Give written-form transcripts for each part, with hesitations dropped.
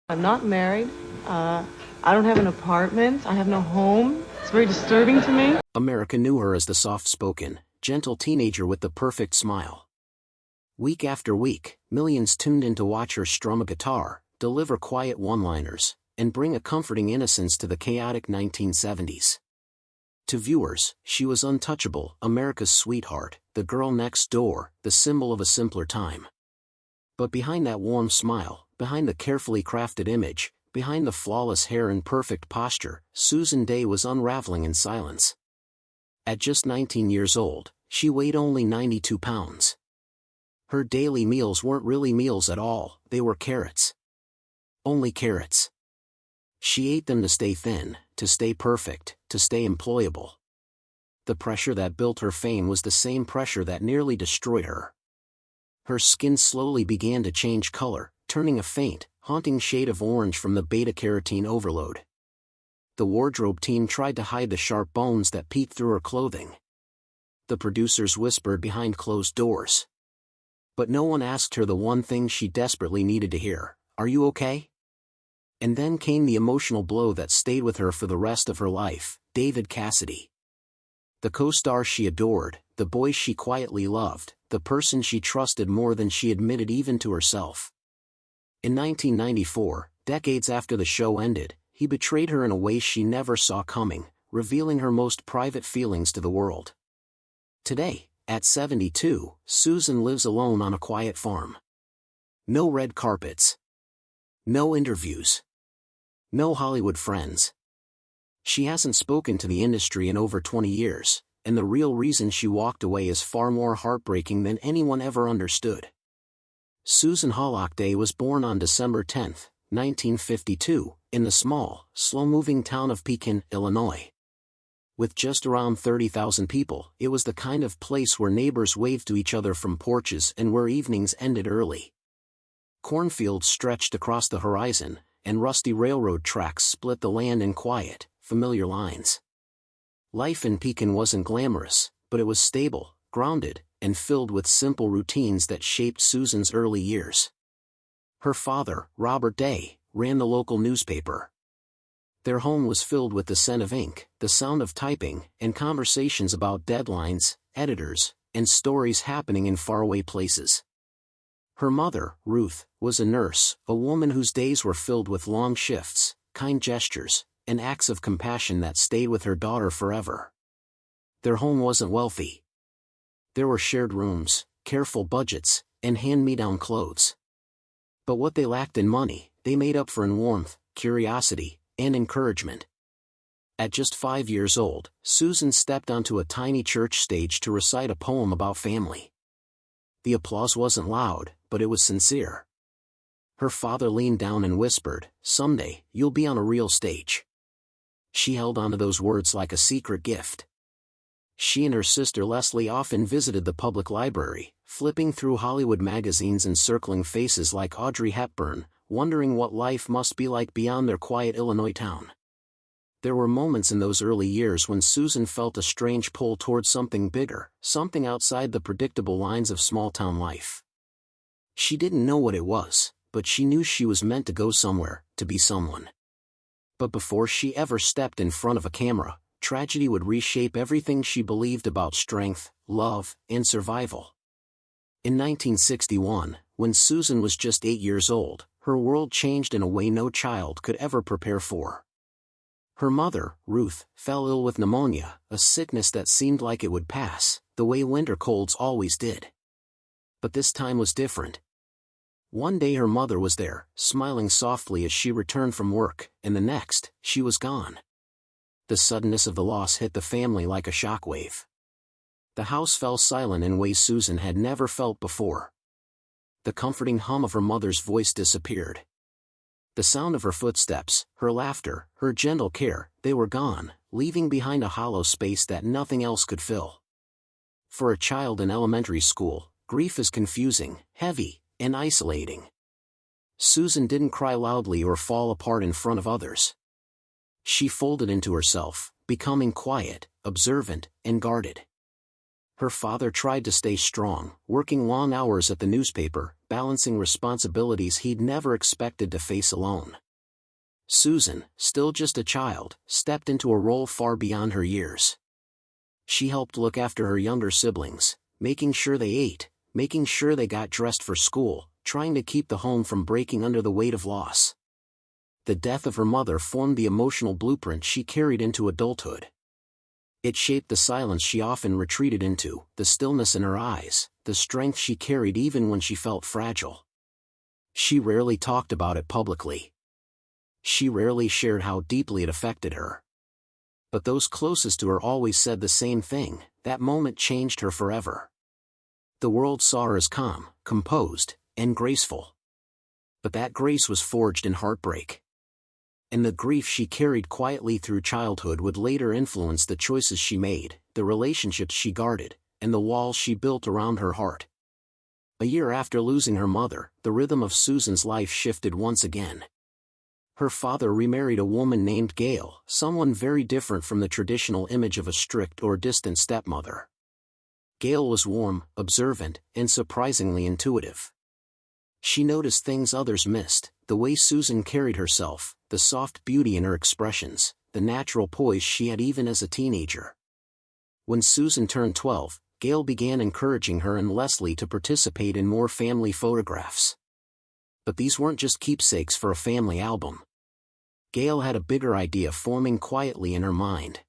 I'm not married. I don't have an apartment. I have no home. It's very disturbing to me. America knew her as the soft-spoken, gentle teenager with the perfect smile. Week after week, millions tuned in to watch her strum a guitar, deliver quiet one-liners, and bring a comforting innocence to the chaotic 1970s. To viewers, she was untouchable, America's sweetheart, the girl next door, the symbol of a simpler time. But behind that warm smile, behind the carefully crafted image, behind the flawless hair and perfect posture, Susan Dey was unraveling in silence. At just 19 years old, she weighed only 92 pounds. Her daily meals weren't really meals at all, they were carrots. Only carrots. She ate them to stay thin, to stay perfect, to stay employable. The pressure that built her fame was the same pressure that nearly destroyed her. Her skin slowly began to change color, turning a faint, haunting shade of orange from the beta-carotene overload. The wardrobe team tried to hide the sharp bones that peeked through her clothing. The producers whispered behind closed doors. But no one asked her the one thing she desperately needed to hear: "Are you okay?" And then came the emotional blow that stayed with her for the rest of her life: David Cassidy. The co-star she adored, the boy she quietly loved, the person she trusted more than she admitted even to herself. In 1994, decades after the show ended, he betrayed her in a way she never saw coming, revealing her most private feelings to the world. Today, at 72, Susan lives alone on a quiet farm. No red carpets. No interviews. No Hollywood friends. She hasn't spoken to the industry in over 20 years, and the real reason she walked away is far more heartbreaking than anyone ever understood. Susan Dey was born on December 10, 1952, in the small, slow-moving town of Pekin, Illinois. With just around 30,000 people, it was the kind of place where neighbors waved to each other from porches and where evenings ended early. Cornfields stretched across the horizon, and rusty railroad tracks split the land in quiet, familiar lines. Life in Pekin wasn't glamorous, but it was stable, grounded, and filled with simple routines that shaped Susan's early years. Her father, Robert Dey, ran the local newspaper. Their home was filled with the scent of ink, the sound of typing, and conversations about deadlines, editors, and stories happening in faraway places. Her mother, Ruth, was a nurse, a woman whose days were filled with long shifts, kind gestures, and acts of compassion that stayed with her daughter forever. Their home wasn't wealthy. There were shared rooms, careful budgets, and hand-me-down clothes. But what they lacked in money, they made up for in warmth, curiosity, and encouragement. At just 5 years old, Susan stepped onto a tiny church stage to recite a poem about family. The applause wasn't loud, but it was sincere. Her father leaned down and whispered, "Someday, you'll be on a real stage." She held onto those words like a secret gift. She and her sister Leslie often visited the public library, flipping through Hollywood magazines and circling faces like Audrey Hepburn, wondering what life must be like beyond their quiet Illinois town. There were moments in those early years when Susan felt a strange pull towards something bigger, something outside the predictable lines of small-town life. She didn't know what it was, but she knew she was meant to go somewhere, to be someone. But before she ever stepped in front of a camera, tragedy would reshape everything she believed about strength, love, and survival. In 1961, when Susan was just 8 years old, her world changed in a way no child could ever prepare for. Her mother, Ruth, fell ill with pneumonia, a sickness that seemed like it would pass, the way winter colds always did. But this time was different. One day her mother was there, smiling softly as she returned from work, and the next, she was gone. The suddenness of the loss hit the family like a shockwave. The house fell silent in ways Susan had never felt before. The comforting hum of her mother's voice disappeared. The sound of her footsteps, her laughter, her gentle care, they were gone, leaving behind a hollow space that nothing else could fill. For a child in elementary school, grief is confusing, heavy, and isolating. Susan didn't cry loudly or fall apart in front of others. She folded into herself, becoming quiet, observant, and guarded. Her father tried to stay strong, working long hours at the newspaper, balancing responsibilities he'd never expected to face alone. Susan, still just a child, stepped into a role far beyond her years. She helped look after her younger siblings, making sure they ate, making sure they got dressed for school, trying to keep the home from breaking under the weight of loss. The death of her mother formed the emotional blueprint she carried into adulthood. It shaped the silence she often retreated into, the stillness in her eyes, the strength she carried even when she felt fragile. She rarely talked about it publicly. She rarely shared how deeply it affected her. But those closest to her always said the same thing: that moment changed her forever. The world saw her as calm, composed, and graceful. But that grace was forged in heartbreak. And the grief she carried quietly through childhood would later influence the choices she made, the relationships she guarded, and the walls she built around her heart. A year after losing her mother, the rhythm of Susan's life shifted once again. Her father remarried a woman named Gail, someone very different from the traditional image of a strict or distant stepmother. Gail was warm, observant, and surprisingly intuitive. She noticed things others missed: the way Susan carried herself, the soft beauty in her expressions, the natural poise she had even as a teenager. When Susan turned 12, Gail began encouraging her and Leslie to participate in more family photographs. But these weren't just keepsakes for a family album. Gail had a bigger idea forming quietly in her mind.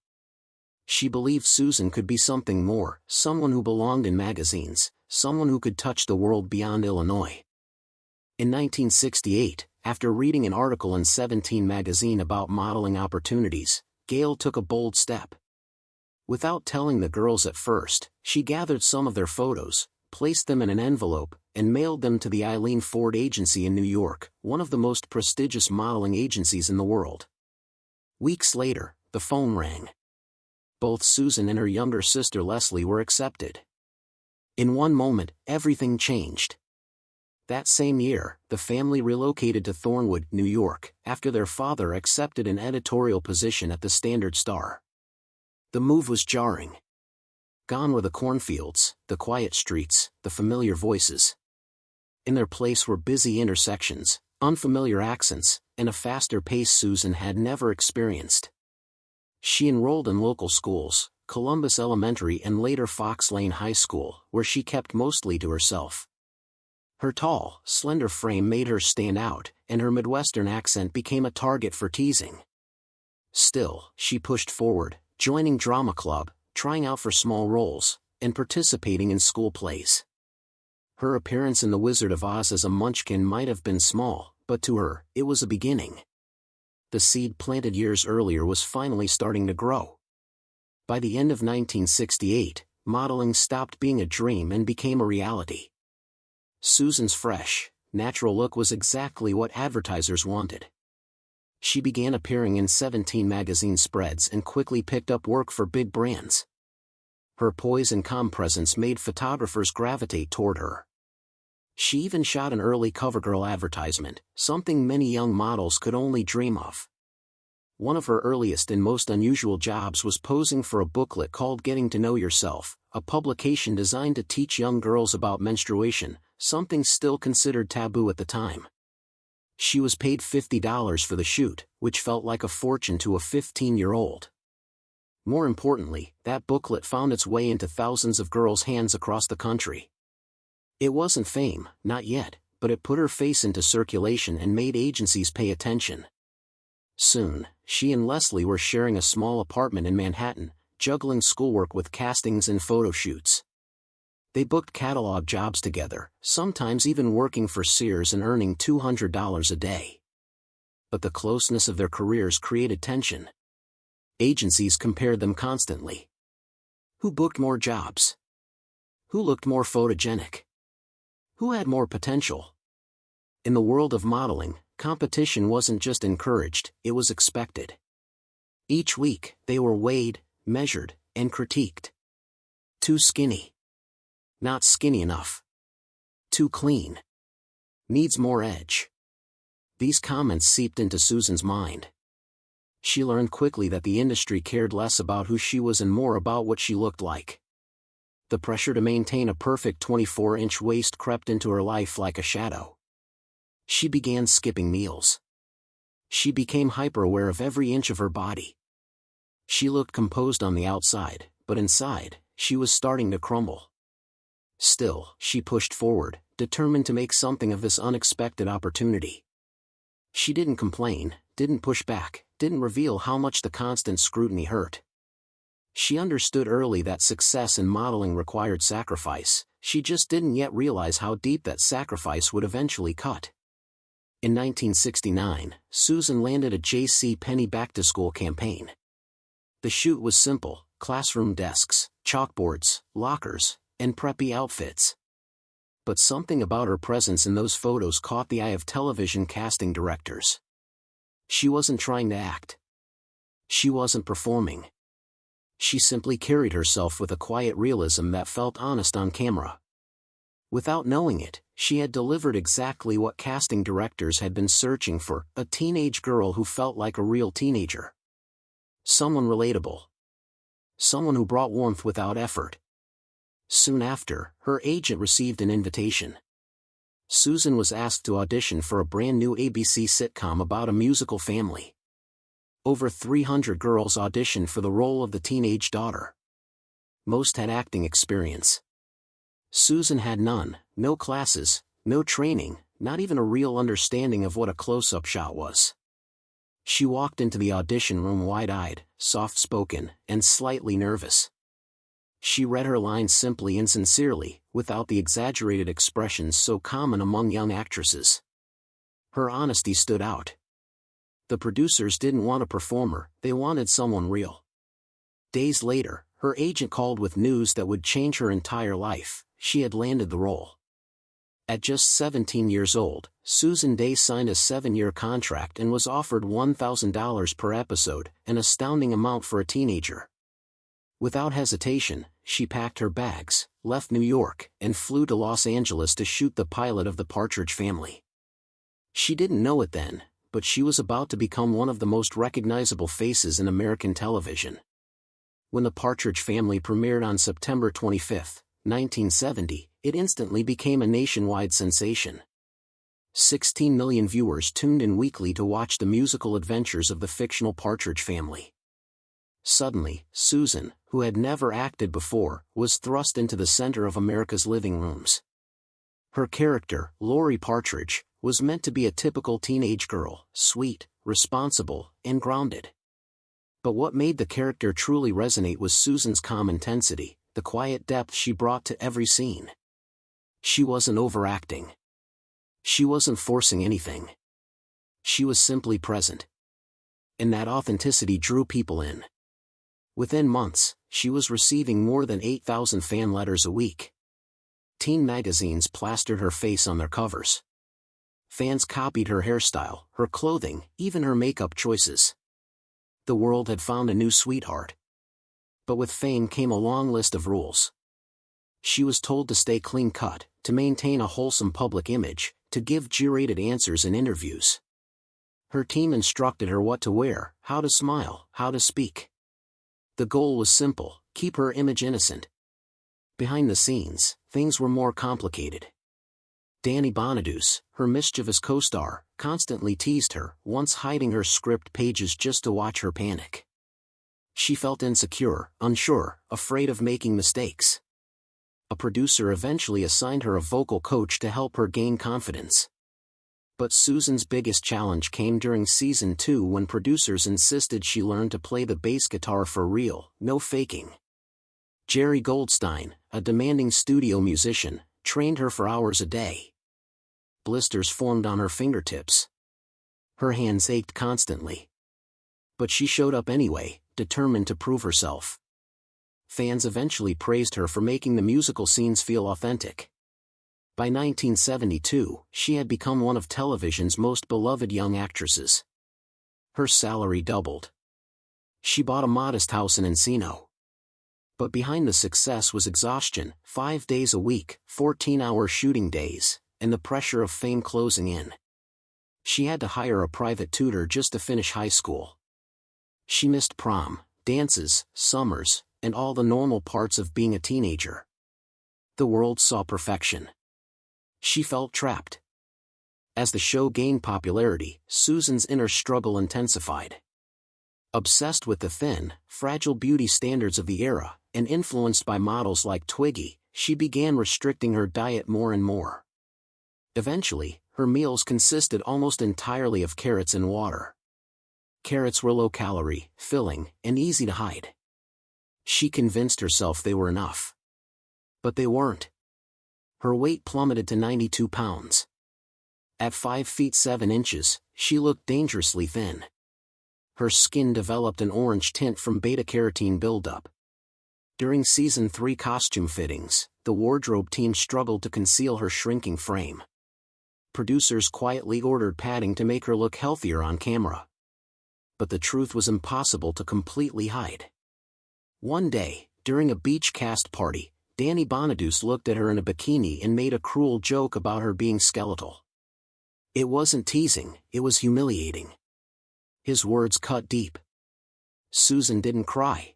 She believed Susan could be something more, someone who belonged in magazines, someone who could touch the world beyond Illinois. In 1968, after reading an article in 17 magazine about modeling opportunities, Gail took a bold step. Without telling the girls at first, she gathered some of their photos, placed them in an envelope, and mailed them to the Eileen Ford Agency in New York, one of the most prestigious modeling agencies in the world. Weeks later, the phone rang. Both Susan and her younger sister Leslie were accepted. In one moment, everything changed. That same year, the family relocated to Thornwood, New York, after their father accepted an editorial position at the Standard Star. The move was jarring. Gone were the cornfields, the quiet streets, the familiar voices. In their place were busy intersections, unfamiliar accents, and a faster pace Susan had never experienced. She enrolled in local schools, Columbus Elementary and later Fox Lane High School, where she kept mostly to herself. Her tall, slender frame made her stand out, and her Midwestern accent became a target for teasing. Still, she pushed forward, joining drama club, trying out for small roles, and participating in school plays. Her appearance in The Wizard of Oz as a munchkin might have been small, but to her, it was a beginning. The seed planted years earlier was finally starting to grow. By the end of 1968, modeling stopped being a dream and became a reality. Susan's fresh, natural look was exactly what advertisers wanted. She began appearing in 17 magazine spreads and quickly picked up work for big brands. Her poise and calm presence made photographers gravitate toward her. She even shot an early CoverGirl advertisement, something many young models could only dream of. One of her earliest and most unusual jobs was posing for a booklet called Getting to Know Yourself, a publication designed to teach young girls about menstruation, something still considered taboo at the time. She was paid $50 for the shoot, which felt like a fortune to a 15-year-old. More importantly, that booklet found its way into thousands of girls' hands across the country. It wasn't fame, not yet, but it put her face into circulation and made agencies pay attention. Soon, she and Leslie were sharing a small apartment in Manhattan, juggling schoolwork with castings and photo shoots. They booked catalog jobs together, sometimes even working for Sears and earning $200 a day. But the closeness of their careers created tension. Agencies compared them constantly. Who booked more jobs? Who looked more photogenic? Who had more potential? In the world of modeling, competition wasn't just encouraged, it was expected. Each week, they were weighed, measured, and critiqued. Too skinny. Not skinny enough. Too clean. Needs more edge. These comments seeped into Susan's mind. She learned quickly that the industry cared less about who she was and more about what she looked like. The pressure to maintain a perfect 24-inch waist crept into her life like a shadow. She began skipping meals. She became hyper-aware of every inch of her body. She looked composed on the outside, but inside, she was starting to crumble. Still, she pushed forward, determined to make something of this unexpected opportunity. She didn't complain, didn't push back, didn't reveal how much the constant scrutiny hurt. She understood early that success in modeling required sacrifice, she just didn't yet realize how deep that sacrifice would eventually cut. In 1969, Susan landed a J.C. Penney back-to-school campaign. The shoot was simple: classroom desks, chalkboards, lockers, and preppy outfits. But something about her presence in those photos caught the eye of television casting directors. She wasn't trying to act. She wasn't performing. She simply carried herself with a quiet realism that felt honest on camera. Without knowing it, she had delivered exactly what casting directors had been searching for: a teenage girl who felt like a real teenager. Someone relatable. Someone who brought warmth without effort. Soon after, her agent received an invitation. Susan was asked to audition for a brand new ABC sitcom about a musical family. Over 300 girls auditioned for the role of the teenage daughter. Most had acting experience. Susan had none: no classes, no training, not even a real understanding of what a close-up shot was. She walked into the audition room wide-eyed, soft-spoken, and slightly nervous. She read her lines simply and sincerely, without the exaggerated expressions so common among young actresses. Her honesty stood out. The producers didn't want a performer, they wanted someone real. Days later, her agent called with news that would change her entire life: she had landed the role. At just 17 years old, Susan Dey signed a 7-year contract and was offered $1,000 per episode, an astounding amount for a teenager. Without hesitation, she packed her bags, left New York, and flew to Los Angeles to shoot the pilot of The Partridge Family. She didn't know it then, but she was about to become one of the most recognizable faces in American television. When The Partridge Family premiered on September 25, 1970, it instantly became a nationwide sensation. 16 million viewers tuned in weekly to watch the musical adventures of the fictional Partridge Family. Suddenly, Susan, who had never acted before, was thrust into the center of America's living rooms. Her character, Lori Partridge, was meant to be a typical teenage girl: sweet, responsible, and grounded. But what made the character truly resonate was Susan's calm intensity, the quiet depth she brought to every scene. She wasn't overacting. She wasn't forcing anything. She was simply present. And that authenticity drew people in. Within months, she was receiving more than 8,000 fan letters a week. Teen magazines plastered her face on their covers. Fans copied her hairstyle, her clothing, even her makeup choices. The world had found a new sweetheart. But with fame came a long list of rules. She was told to stay clean-cut, to maintain a wholesome public image, to give G-rated answers in interviews. Her team instructed her what to wear, how to smile, how to speak. The goal was simple: keep her image innocent. Behind the scenes, things were more complicated. Danny Bonaduce, her mischievous co-star, constantly teased her, once hiding her script pages just to watch her panic. She felt insecure, unsure, afraid of making mistakes. A producer eventually assigned her a vocal coach to help her gain confidence. But Susan's biggest challenge came during season 2, when producers insisted she learn to play the bass guitar for real, no faking. Jerry Goldstein, a demanding studio musician, trained her for hours a day. Blisters formed on her fingertips. Her hands ached constantly. But she showed up anyway, determined to prove herself. Fans eventually praised her for making the musical scenes feel authentic. By 1972, she had become one of television's most beloved young actresses. Her salary doubled. She bought a modest house in Encino. But behind the success was exhaustion: 5 days a week, 14-hour shooting days, and the pressure of fame closing in. She had to hire a private tutor just to finish high school. She missed prom, dances, summers, and all the normal parts of being a teenager. The world saw perfection. She felt trapped. As the show gained popularity, Susan's inner struggle intensified. Obsessed with the thin, fragile beauty standards of the era, and influenced by models like Twiggy, she began restricting her diet more and more. Eventually, her meals consisted almost entirely of carrots and water. Carrots were low-calorie, filling, and easy to hide. She convinced herself they were enough. But they weren't. Her weight plummeted to 92 pounds. At 5 feet 7 inches, she looked dangerously thin. Her skin developed an orange tint from beta-carotene buildup. During season 3 costume fittings, the wardrobe team struggled to conceal her shrinking frame. Producers quietly ordered padding to make her look healthier on camera. But the truth was impossible to completely hide. One day, during a beach cast party, Danny Bonaduce looked at her in a bikini and made a cruel joke about her being skeletal. It wasn't teasing, it was humiliating. His words cut deep. Susan didn't cry.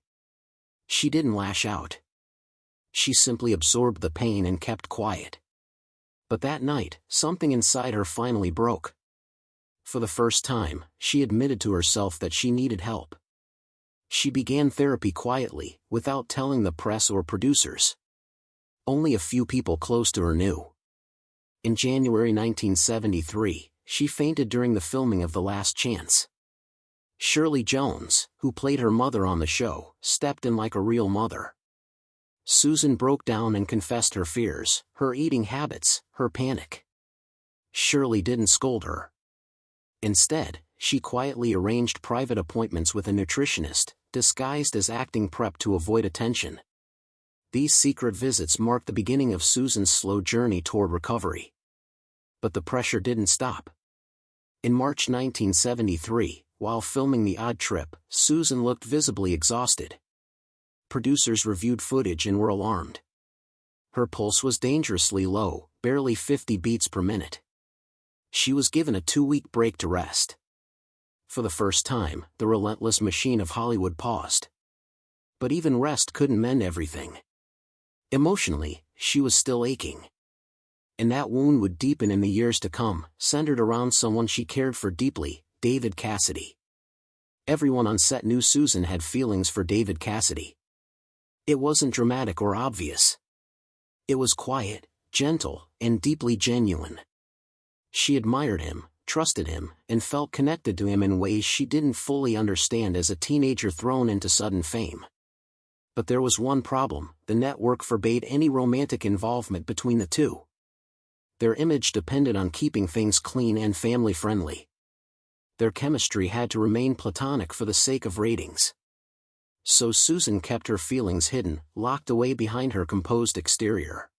She didn't lash out. She simply absorbed the pain and kept quiet. But that night, something inside her finally broke. For the first time, she admitted to herself that she needed help. She began therapy quietly, without telling the press or producers. Only a few people close to her knew. In January 1973, she fainted during the filming of The Last Chance. Shirley Jones, who played her mother on the show, stepped in like a real mother. Susan broke down and confessed her fears, her eating habits, her panic. Shirley didn't scold her. Instead, she quietly arranged private appointments with a nutritionist, disguised as acting prep to avoid attention. These secret visits marked the beginning of Susan's slow journey toward recovery. But the pressure didn't stop. In March 1973, while filming The Odd Trip, Susan looked visibly exhausted. Producers reviewed footage and were alarmed. Her pulse was dangerously low, barely 50 beats per minute. She was given a 2-week break to rest. For the first time, the relentless machine of Hollywood paused. But even rest couldn't mend everything. Emotionally, she was still aching. And that wound would deepen in the years to come, centered around someone she cared for deeply, David Cassidy. Everyone on set knew Susan had feelings for David Cassidy. It wasn't dramatic or obvious. It was quiet, gentle, and deeply genuine. She admired him, trusted him, and felt connected to him in ways she didn't fully understand as a teenager thrown into sudden fame. But there was one problem: the network forbade any romantic involvement between the two. Their image depended on keeping things clean and family-friendly. Their chemistry had to remain platonic for the sake of ratings. So Susan kept her feelings hidden, locked away behind her composed exterior.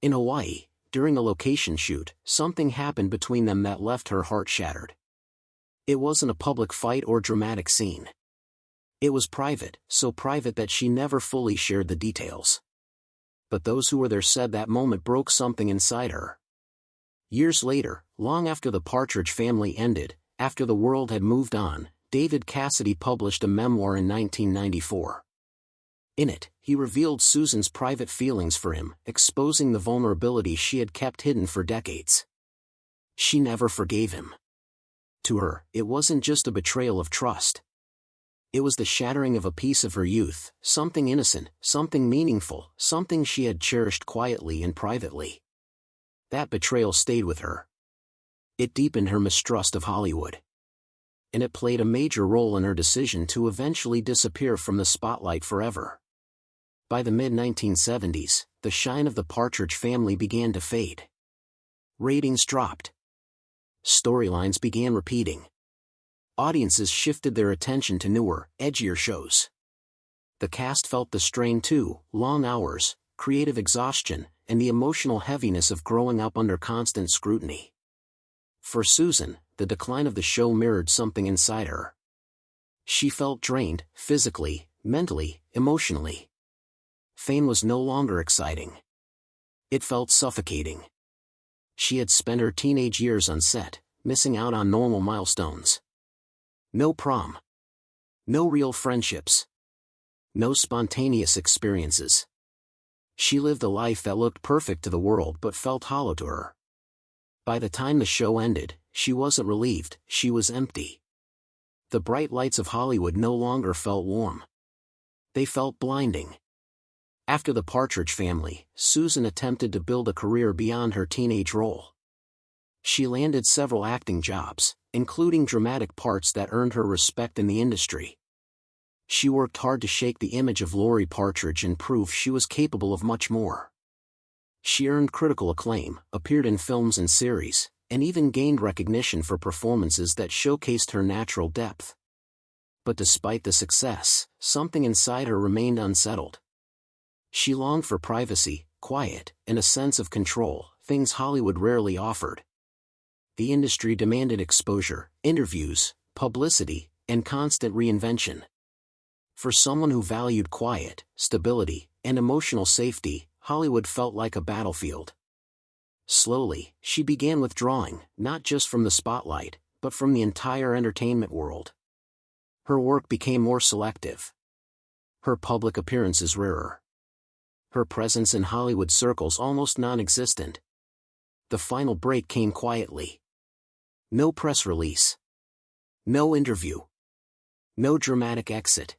In Hawaii, during a location shoot, something happened between them that left her heart shattered. It wasn't a public fight or dramatic scene. It was private, so private that she never fully shared the details. But those who were there said that moment broke something inside her. Years later, long after The Partridge Family ended, after the world had moved on, David Cassidy published a memoir in 1994. In it, he revealed Susan's private feelings for him, exposing the vulnerability she had kept hidden for decades. She never forgave him. To her, it wasn't just a betrayal of trust. It was the shattering of a piece of her youth, something innocent, something meaningful, something she had cherished quietly and privately. That betrayal stayed with her. It deepened her mistrust of Hollywood. And it played a major role in her decision to eventually disappear from the spotlight forever. By the mid-1970s, the shine of The Partridge Family began to fade. Ratings dropped. Storylines began repeating. Audiences shifted their attention to newer, edgier shows. The cast felt the strain too: long hours, creative exhaustion, and the emotional heaviness of growing up under constant scrutiny. For Susan, the decline of the show mirrored something inside her. She felt drained, physically, mentally, emotionally. Fame was no longer exciting. It felt suffocating. She had spent her teenage years on set, missing out on normal milestones. No prom. No real friendships. No spontaneous experiences. She lived a life that looked perfect to the world but felt hollow to her. By the time the show ended, she wasn't relieved, she was empty. The bright lights of Hollywood no longer felt warm. They felt blinding. After The Partridge Family, Susan attempted to build a career beyond her teenage role. She landed several acting jobs, including dramatic parts that earned her respect in the industry. She worked hard to shake the image of Laurie Partridge and prove she was capable of much more. She earned critical acclaim, appeared in films and series, and even gained recognition for performances that showcased her natural depth. But despite the success, something inside her remained unsettled. She longed for privacy, quiet, and a sense of control, things Hollywood rarely offered. The industry demanded exposure, interviews, publicity, and constant reinvention. For someone who valued quiet, stability, and emotional safety, Hollywood felt like a battlefield. Slowly, she began withdrawing, not just from the spotlight, but from the entire entertainment world. Her work became more selective. Her public appearances rarer. Her presence in Hollywood circles almost non-existent. The final break came quietly. No press release. No interview. No dramatic exit.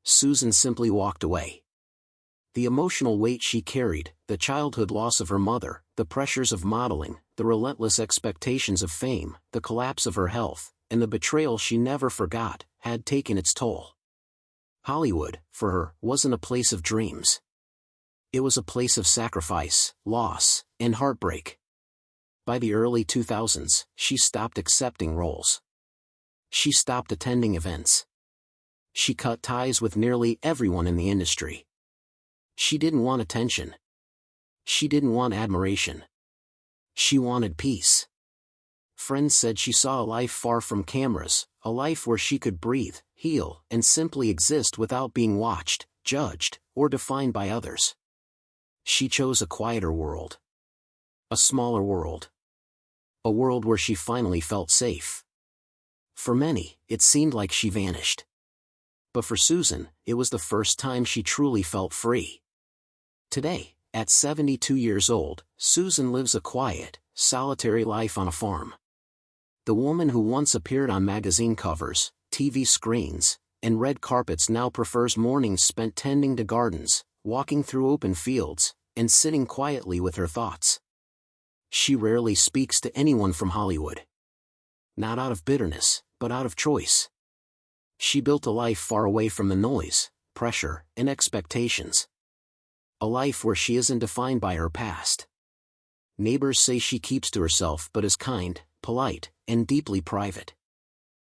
Susan simply walked away. The emotional weight she carried, the childhood loss of her mother, the pressures of modeling, the relentless expectations of fame, the collapse of her health, and the betrayal she never forgot, had taken its toll. Hollywood, for her, wasn't a place of dreams. It was a place of sacrifice, loss, and heartbreak. By the early 2000s, she stopped accepting roles. She stopped attending events. She cut ties with nearly everyone in the industry. She didn't want attention. She didn't want admiration. She wanted peace. Friends said she saw a life far from cameras, a life where she could breathe, heal, and simply exist without being watched, judged, or defined by others. She chose a quieter world. A smaller world. A world where she finally felt safe. For many, it seemed like she vanished. But for Susan, it was the first time she truly felt free. Today, at 72 years old, Susan lives a quiet, solitary life on a farm. The woman who once appeared on magazine covers, TV screens, and red carpets now prefers mornings spent tending to gardens, walking through open fields, and sitting quietly with her thoughts. She rarely speaks to anyone from Hollywood. Not out of bitterness, but out of choice. She built a life far away from the noise, pressure, and expectations. A life where she isn't defined by her past. Neighbors say she keeps to herself but is kind, polite, and deeply private.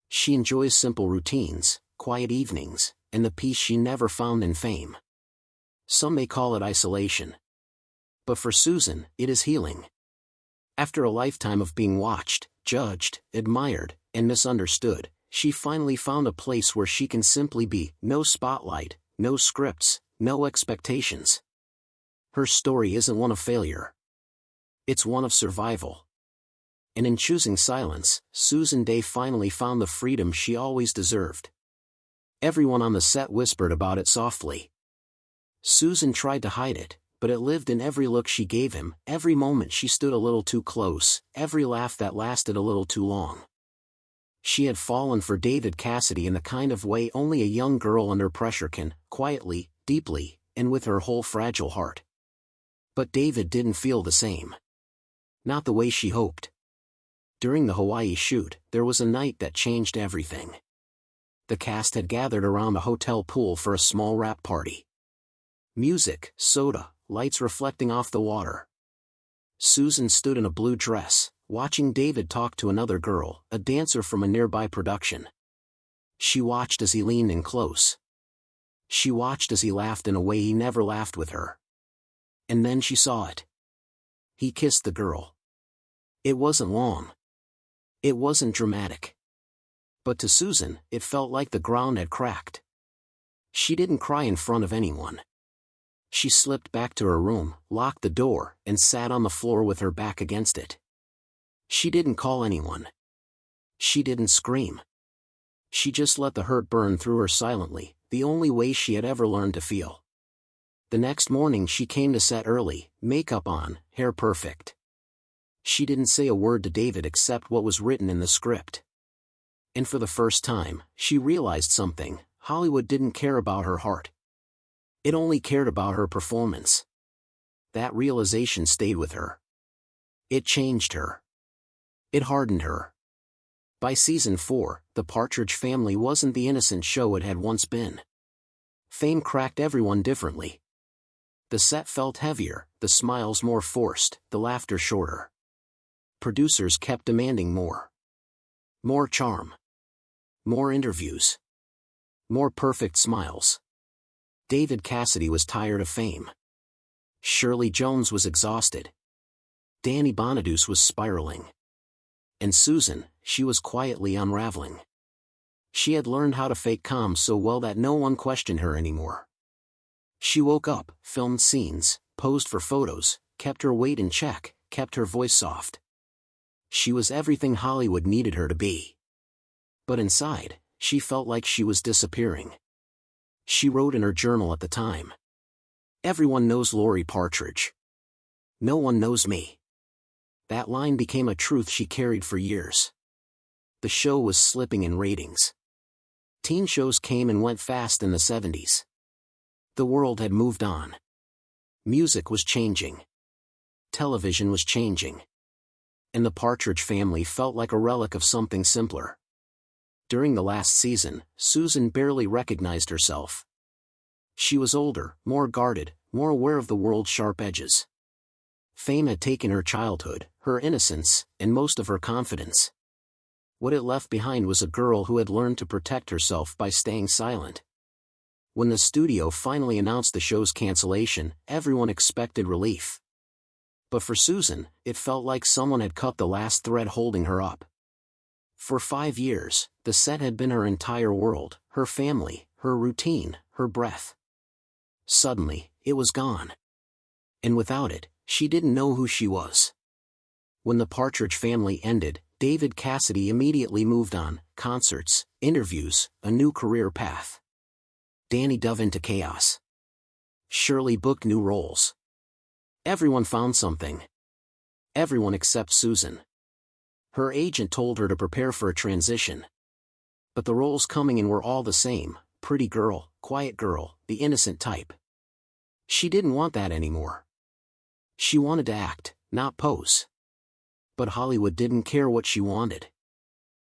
She enjoys simple routines, quiet evenings, and the peace she never found in fame. Some may call it isolation. But for Susan, it is healing. After a lifetime of being watched, judged, admired, and misunderstood, she finally found a place where she can simply be, no spotlight, no scripts, no expectations. Her story isn't one of failure. It's one of survival. And in choosing silence, Susan Dey finally found the freedom she always deserved. Everyone on the set whispered about it softly. Susan tried to hide it, but it lived in every look she gave him, every moment she stood a little too close, every laugh that lasted a little too long. She had fallen for David Cassidy in the kind of way only a young girl under pressure can, quietly, deeply, and with her whole fragile heart. But David didn't feel the same. Not the way she hoped. During the Hawaii shoot, there was a night that changed everything. The cast had gathered around a hotel pool for a small wrap party. Music, soda, lights reflecting off the water. Susan stood in a blue dress, watching David talk to another girl, a dancer from a nearby production. She watched as he leaned in close. She watched as he laughed in a way he never laughed with her. And then she saw it. He kissed the girl. It wasn't long. It wasn't dramatic. But to Susan, it felt like the ground had cracked. She didn't cry in front of anyone. She slipped back to her room, locked the door, and sat on the floor with her back against it. She didn't call anyone. She didn't scream. She just let the hurt burn through her silently, the only way she had ever learned to feel. The next morning she came to set early, makeup on, hair perfect. She didn't say a word to David except what was written in the script. And for the first time, she realized something: Hollywood didn't care about her heart. It only cared about her performance. That realization stayed with her. It changed her. It hardened her. By season 4, the Partridge Family wasn't the innocent show it had once been. Fame cracked everyone differently. The set felt heavier, the smiles more forced, the laughter shorter. Producers kept demanding more. More charm. More interviews. More perfect smiles. David Cassidy was tired of fame. Shirley Jones was exhausted. Danny Bonaduce was spiraling. And Susan, she was quietly unraveling. She had learned how to fake calm so well that no one questioned her anymore. She woke up, filmed scenes, posed for photos, kept her weight in check, kept her voice soft. She was everything Hollywood needed her to be. But inside, she felt like she was disappearing. She wrote in her journal at the time, "Everyone knows Lori Partridge. No one knows me." That line became a truth she carried for years. The show was slipping in ratings. Teen shows came and went fast in the 70s. The world had moved on. Music was changing. Television was changing. And the Partridge Family felt like a relic of something simpler. During the last season, Susan barely recognized herself. She was older, more guarded, more aware of the world's sharp edges. Fame had taken her childhood, her innocence, and most of her confidence. What it left behind was a girl who had learned to protect herself by staying silent. When the studio finally announced the show's cancellation, everyone expected relief. But for Susan, it felt like someone had cut the last thread holding her up. For 5 years, the set had been her entire world, her family, her routine, her breath. Suddenly, it was gone. And without it, she didn't know who she was. When the Partridge Family ended, David Cassidy immediately moved on: concerts, interviews, a new career path. Danny dove into chaos. Shirley booked new roles. Everyone found something. Everyone except Susan. Her agent told her to prepare for a transition. But the roles coming in were all the same: pretty girl, quiet girl, the innocent type. She didn't want that anymore. She wanted to act, not pose. But Hollywood didn't care what she wanted.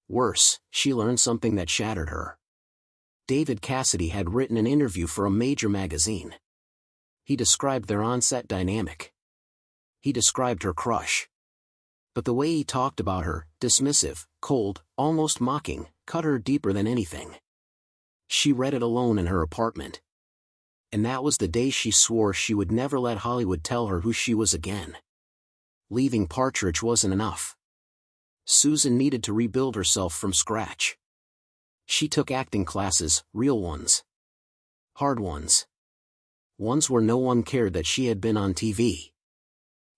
Worse, she learned something that shattered her. David Cassidy had written an interview for a major magazine. He described their on-set dynamic. He described her crush. But the way he talked about her, dismissive, cold, almost mocking, cut her deeper than anything. She read it alone in her apartment. And that was the day she swore she would never let Hollywood tell her who she was again. Leaving Partridge wasn't enough. Susan needed to rebuild herself from scratch. She took acting classes, real ones. Hard ones. Ones where no one cared that she had been on TV.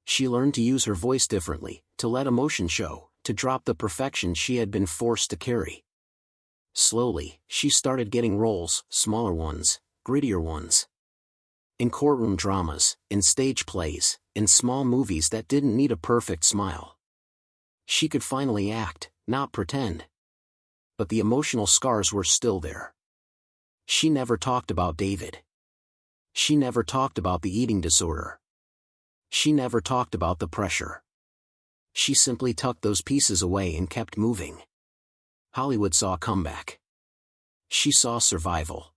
She learned to use her voice differently, to let emotion show, to drop the perfection she had been forced to carry. Slowly, she started getting roles, smaller ones, grittier ones. In courtroom dramas, in stage plays, in small movies that didn't need a perfect smile. She could finally act, not pretend. But the emotional scars were still there. She never talked about David. She never talked about the eating disorder. She never talked about the pressure. She simply tucked those pieces away and kept moving. Hollywood saw a comeback. She saw survival.